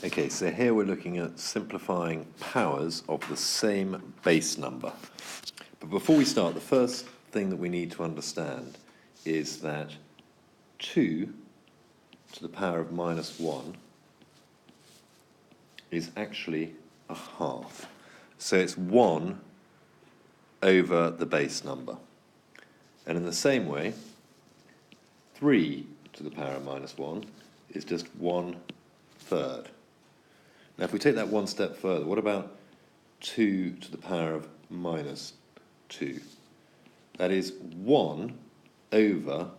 Okay, so here we're looking at simplifying powers of the same base number. But before we start, the first thing that we need to understand is that 2 to the power of minus 1 is actually a half. So it's 1 over the base number. And in the same way, 3 to the power of minus 1 is just 1/3. Now if we take that one step further, what about 2 to the power of minus 2? That is 1 over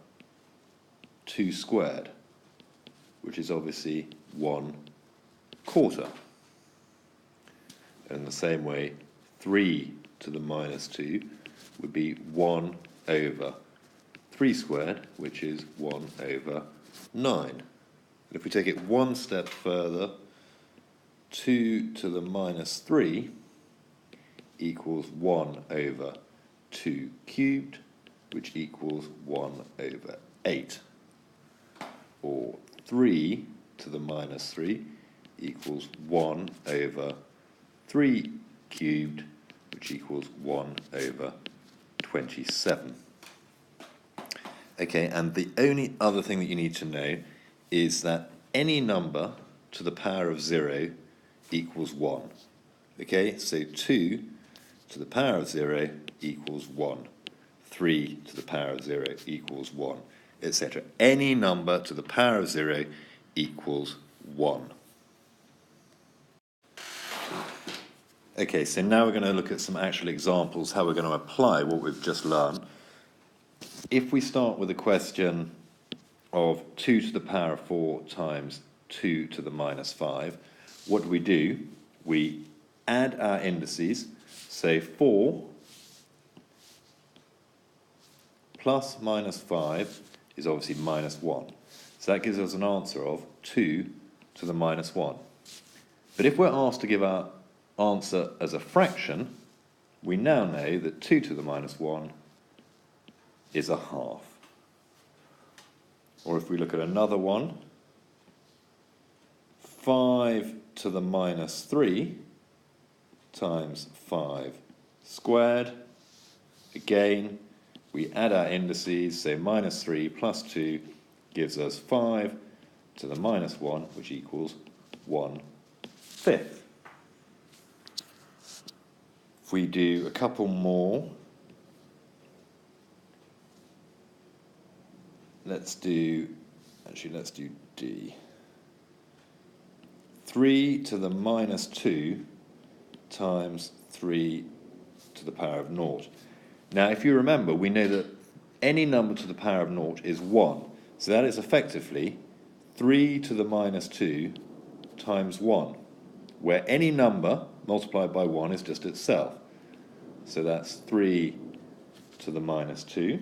2 squared, which is obviously 1/4. And in the same way, 3 to the minus 2 would be 1 over 3 squared, which is 1 over 9. And if we take it one step further, 2 to the minus 3 equals 1 over 2 cubed, which equals 1 over 8. Or 3 to the minus 3 equals 1 over 3 cubed, which equals 1 over 27. Okay, and the only other thing that you need to know is that any number to the power of 0 equals 1. Okay, so 2 to the power of 0 equals 1. 3 to the power of 0 equals 1, etc. Any number to the power of 0 equals 1. Okay, so now we're going to look at some actual examples, how we're going to apply what we've just learned. If we start with a question of 2 to the power of 4 times 2 to the minus 5, what do? We add our indices, so 4 plus minus 5 is obviously minus 1. So that gives us an answer of 2 to the minus 1. But if we're asked to give our answer as a fraction, we now know that 2 to the minus 1 is a half. Or if we look at another one, 5 to the minus 3 times 5 squared. Again, we add our indices, so minus 3 plus 2 gives us 5 to the minus 1, which equals 1/5. If we do a couple more, let's do D. 3 to the minus 2 times 3 to the power of 0. Now, if you remember, we know that any number to the power of 0 is 1. So that is effectively 3 to the minus 2 times 1, where any number multiplied by 1 is just itself. So that's 3 to the minus 2,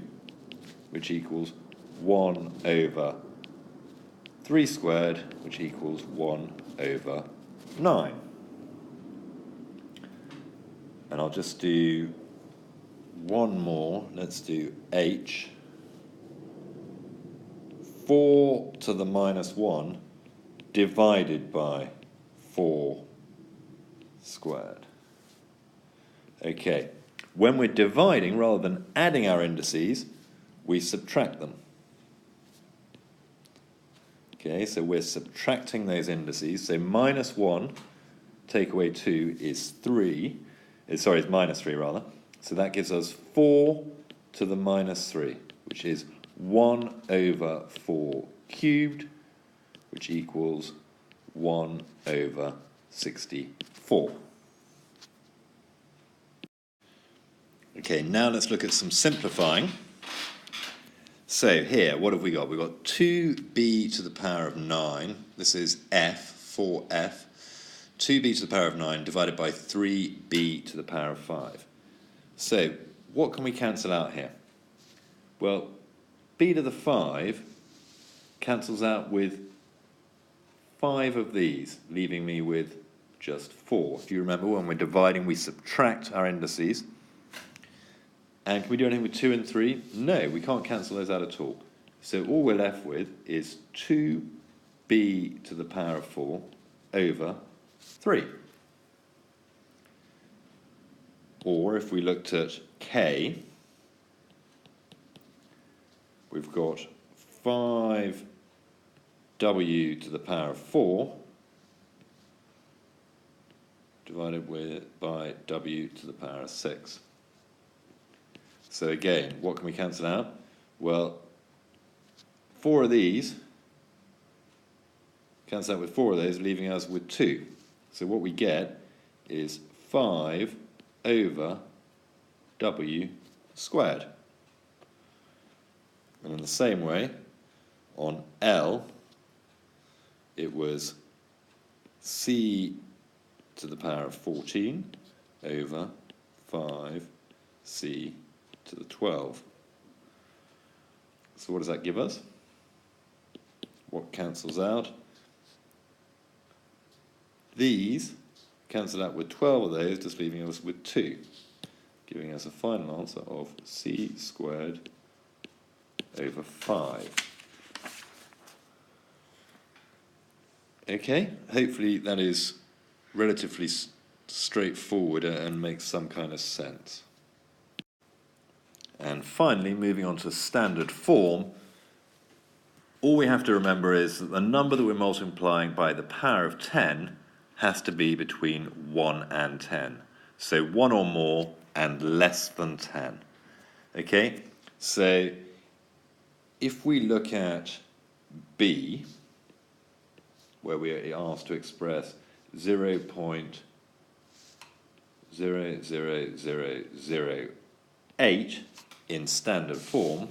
which equals 1 over 3 squared, which equals 1 over 9. And I'll just do one more. Let's do H. 4 to the minus 1 divided by 4 squared. Okay, when we're dividing, rather than adding our indices, we subtract them. Okay, so we're subtracting those indices. So minus 1 take away 2 is 3. Sorry, it's minus 3 rather. So that gives us 4 to the minus 3, which is 1 over 4 cubed, which equals 1 over 64. Okay, now let's look at some simplifying. So here, what have we got? We've got 2b to the power of 9. This is f, 4f. 2b to the power of 9 divided by 3b to the power of 5. So, what can we cancel out here? Well, b to the 5 cancels out with 5 of these, leaving me with just 4. If you remember, when we're dividing, we subtract our indices. And can we do anything with 2 and 3? No, we can't cancel those out at all. So all we're left with is 2b to the power of 4 over 3. Or if we looked at k, we've got 5w to the power of 4 divided by w to the power of 6. So again, what can we cancel out? Well, 4 of these cancel out with 4 of those, leaving us with 2. So what we get is 5 over w squared. And in the same way, on L, it was c to the power of 14 over 5c to the 12. So what does that give us? What cancels out? These cancel out with 12 of those, just leaving us with 2, giving us a final answer of c squared over 5. Okay, hopefully that is relatively straightforward and makes some kind of sense. And finally, moving on to standard form, all we have to remember is that the number that we're multiplying by the power of 10 has to be between 1 and 10. So 1 or more and less than 10. Okay, so if we look at B, where we are asked to express 0.00008 in standard form,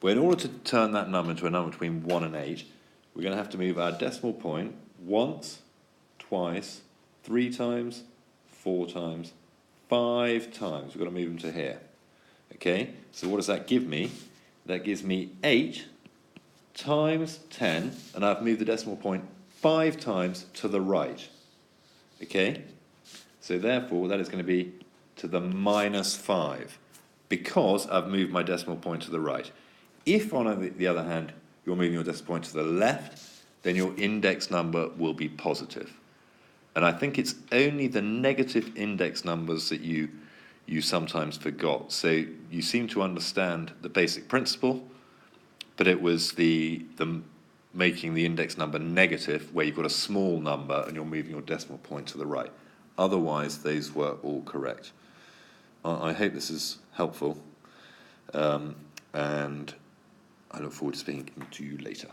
well, in order to turn that number into a number between 1 and 8, we're going to have to move our decimal point once, twice, 3 times, 4 times, 5 times. We've got to move them to here. Okay, so what does that give me? That gives me 8 times 10, and I've moved the decimal point 5 times to the right. Okay, so therefore that is going to be to the minus 5, because I've moved my decimal point to the right. If, on the other hand, you're moving your decimal point to the left, then your index number will be positive. And I think it's only the negative index numbers that you sometimes forgot. So you seem to understand the basic principle, but it was the making the index number negative, where you've got a small number and you're moving your decimal point to the right. Otherwise, those were all correct. I hope this is helpful, and I look forward to speaking to you later.